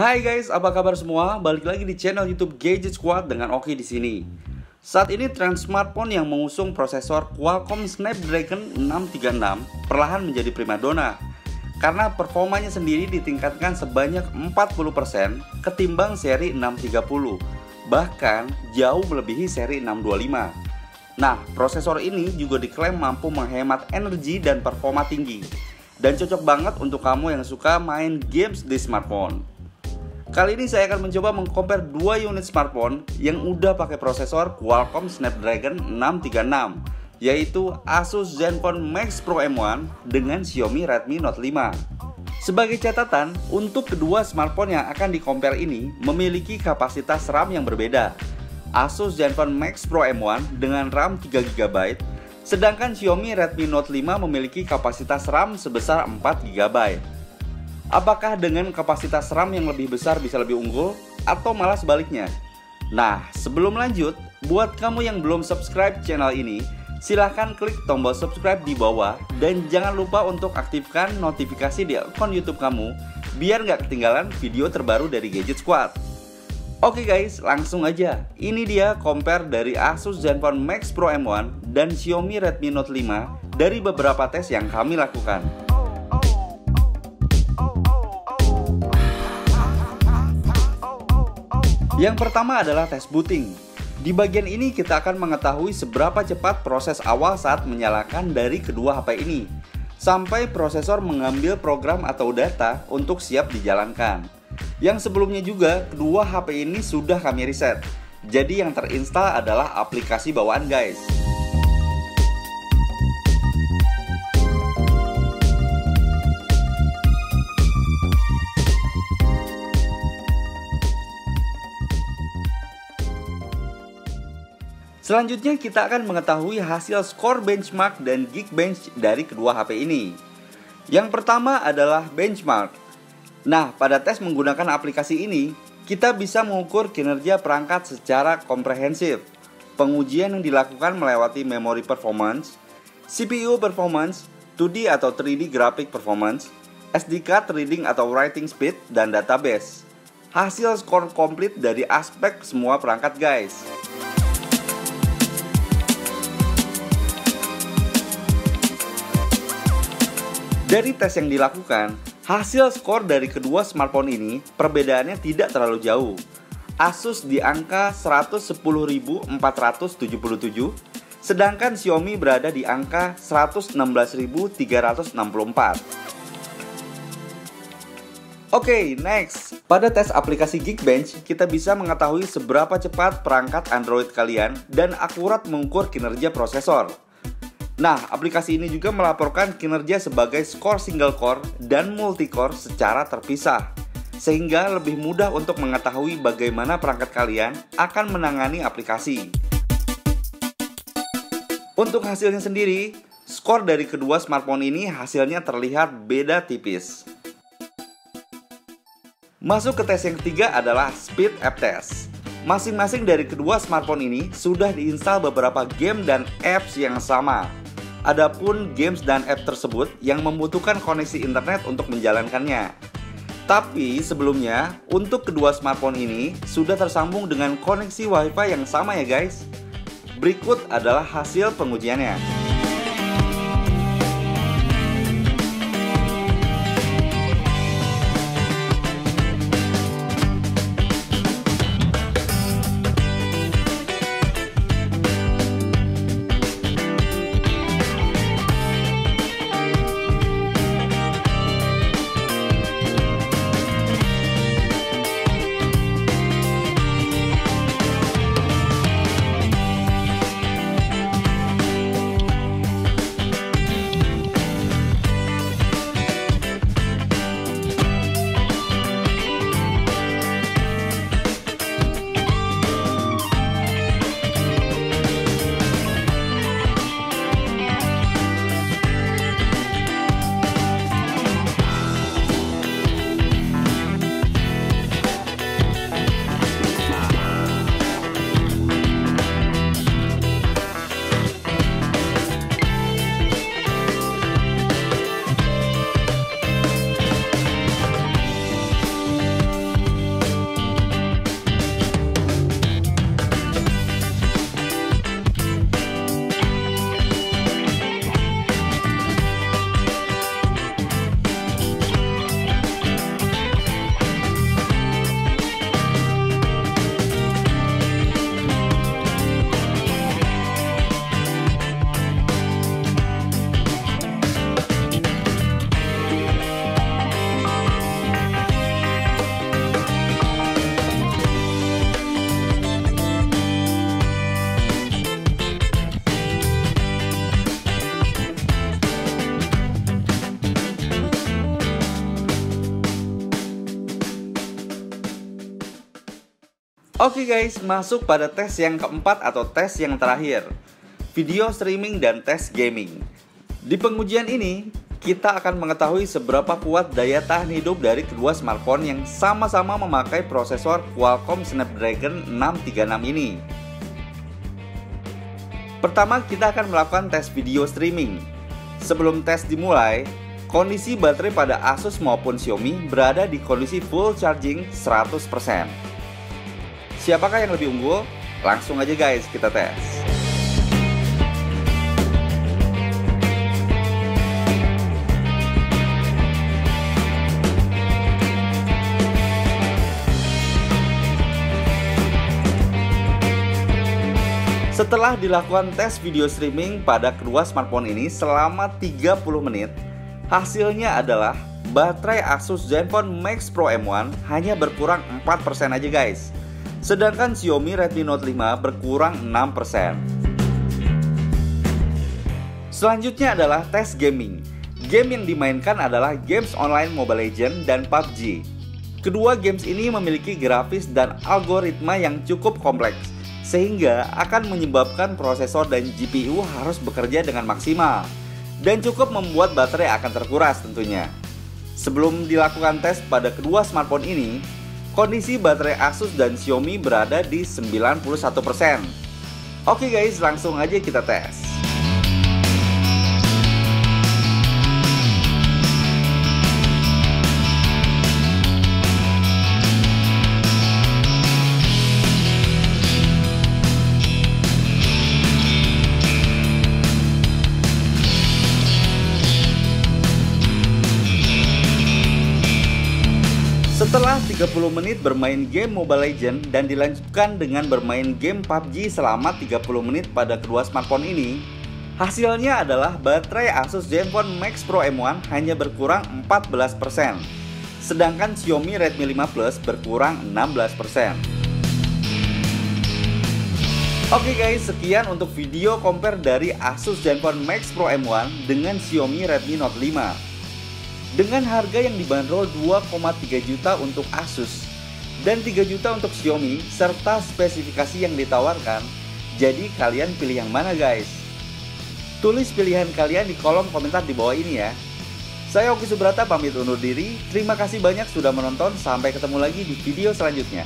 Hai guys, apa kabar semua? Balik lagi di channel YouTube Gadget Squad dengan Oki di sini. Saat ini tren smartphone yang mengusung prosesor Qualcomm Snapdragon 636 perlahan menjadi primadona karena performanya sendiri ditingkatkan sebanyak 40% ketimbang seri 630, bahkan jauh melebihi seri 625. Nah, prosesor ini juga diklaim mampu menghemat energi dan performa tinggi dan cocok banget untuk kamu yang suka main games di smartphone. Kali ini saya akan mencoba mengcompare dua unit smartphone yang udah pakai prosesor Qualcomm Snapdragon 636, yaitu Asus Zenfone Max Pro M1 dengan Xiaomi Redmi Note 5. Sebagai catatan, untuk kedua smartphone yang akan di-compare ini memiliki kapasitas RAM yang berbeda. Asus Zenfone Max Pro M1 dengan RAM 3GB, sedangkan Xiaomi Redmi Note 5 memiliki kapasitas RAM sebesar 4GB. Apakah dengan kapasitas RAM yang lebih besar bisa lebih unggul atau malah sebaliknya? Nah, sebelum lanjut, buat kamu yang belum subscribe channel ini, silahkan klik tombol subscribe di bawah dan jangan lupa untuk aktifkan notifikasi di akun YouTube kamu biar nggak ketinggalan video terbaru dari Gadget Squad. Oke guys, langsung aja. Ini dia compare dari Asus Zenfone Max Pro M1 dan Xiaomi Redmi Note 5 dari beberapa tes yang kami lakukan. Yang pertama adalah tes booting. Di bagian ini kita akan mengetahui seberapa cepat proses awal saat menyalakan dari kedua HP ini, sampai prosesor mengambil program atau data untuk siap dijalankan. Yang sebelumnya juga, kedua HP ini sudah kami reset. Jadi yang terinstall adalah aplikasi bawaan guys. Selanjutnya kita akan mengetahui hasil skor benchmark dan Geekbench dari kedua HP ini. Yang pertama adalah benchmark. Nah, pada tes menggunakan aplikasi ini, kita bisa mengukur kinerja perangkat secara komprehensif. Pengujian yang dilakukan melewati memory performance, CPU performance, 2D atau 3D graphic performance, SD card reading atau writing speed, dan database. Hasil skor komplit dari aspek semua perangkat guys. Dari tes yang dilakukan, hasil skor dari kedua smartphone ini perbedaannya tidak terlalu jauh. Asus di angka 110.477, sedangkan Xiaomi berada di angka 116.364. Oke, next. Pada tes aplikasi Geekbench, kita bisa mengetahui seberapa cepat perangkat Android kalian dan akurat mengukur kinerja prosesor. Nah, aplikasi ini juga melaporkan kinerja sebagai skor single core dan multi core secara terpisah, sehingga lebih mudah untuk mengetahui bagaimana perangkat kalian akan menangani aplikasi. Untuk hasilnya sendiri, skor dari kedua smartphone ini hasilnya terlihat beda tipis. Masuk ke tes yang ketiga adalah speed app test. Masing-masing dari kedua smartphone ini sudah diinstal beberapa game dan apps yang sama. Adapun games dan app tersebut yang membutuhkan koneksi internet untuk menjalankannya. Tapi sebelumnya, untuk kedua smartphone ini sudah tersambung dengan koneksi WiFi yang sama ya guys. Berikut adalah hasil pengujiannya. Oke guys, masuk pada tes yang keempat atau tes yang terakhir, video streaming dan tes gaming. Di pengujian ini, kita akan mengetahui seberapa kuat daya tahan hidup dari kedua smartphone yang sama-sama memakai prosesor Qualcomm Snapdragon 636 ini. Pertama, kita akan melakukan tes video streaming. Sebelum tes dimulai, kondisi baterai pada Asus maupun Xiaomi berada di kondisi full charging 100%. Siapakah yang lebih unggul? Langsung aja guys, kita tes. Setelah dilakukan tes video streaming pada kedua smartphone ini selama 30 menit, hasilnya adalah baterai Asus Zenfone Max Pro M1 hanya berkurang 4% aja guys. Sedangkan Xiaomi Redmi Note 5 berkurang 6%. Selanjutnya adalah tes gaming. Game yang dimainkan adalah games online Mobile Legends dan PUBG. Kedua games ini memiliki grafis dan algoritma yang cukup kompleks, sehingga akan menyebabkan prosesor dan GPU harus bekerja dengan maksimal, dan cukup membuat baterai akan terkuras tentunya. Sebelum dilakukan tes pada kedua smartphone ini, kondisi baterai Asus dan Xiaomi berada di 91%. Oke guys, langsung aja kita tes. Setelah 30 menit bermain game Mobile Legends dan dilanjutkan dengan bermain game PUBG selama 30 menit pada kedua smartphone ini, hasilnya adalah baterai Asus Zenfone Max Pro M1 hanya berkurang 14%, sedangkan Xiaomi Redmi 5 Plus berkurang 16%. Oke guys, sekian untuk video compare dari Asus Zenfone Max Pro M1 dengan Xiaomi Redmi Note 5. Dengan harga yang dibanderol 2,3 juta untuk Asus dan 3 juta untuk Xiaomi serta spesifikasi yang ditawarkan, jadi kalian pilih yang mana guys? Tulis pilihan kalian di kolom komentar di bawah ini ya. Saya Oki Subrata pamit undur diri, terima kasih banyak sudah menonton, sampai ketemu lagi di video selanjutnya.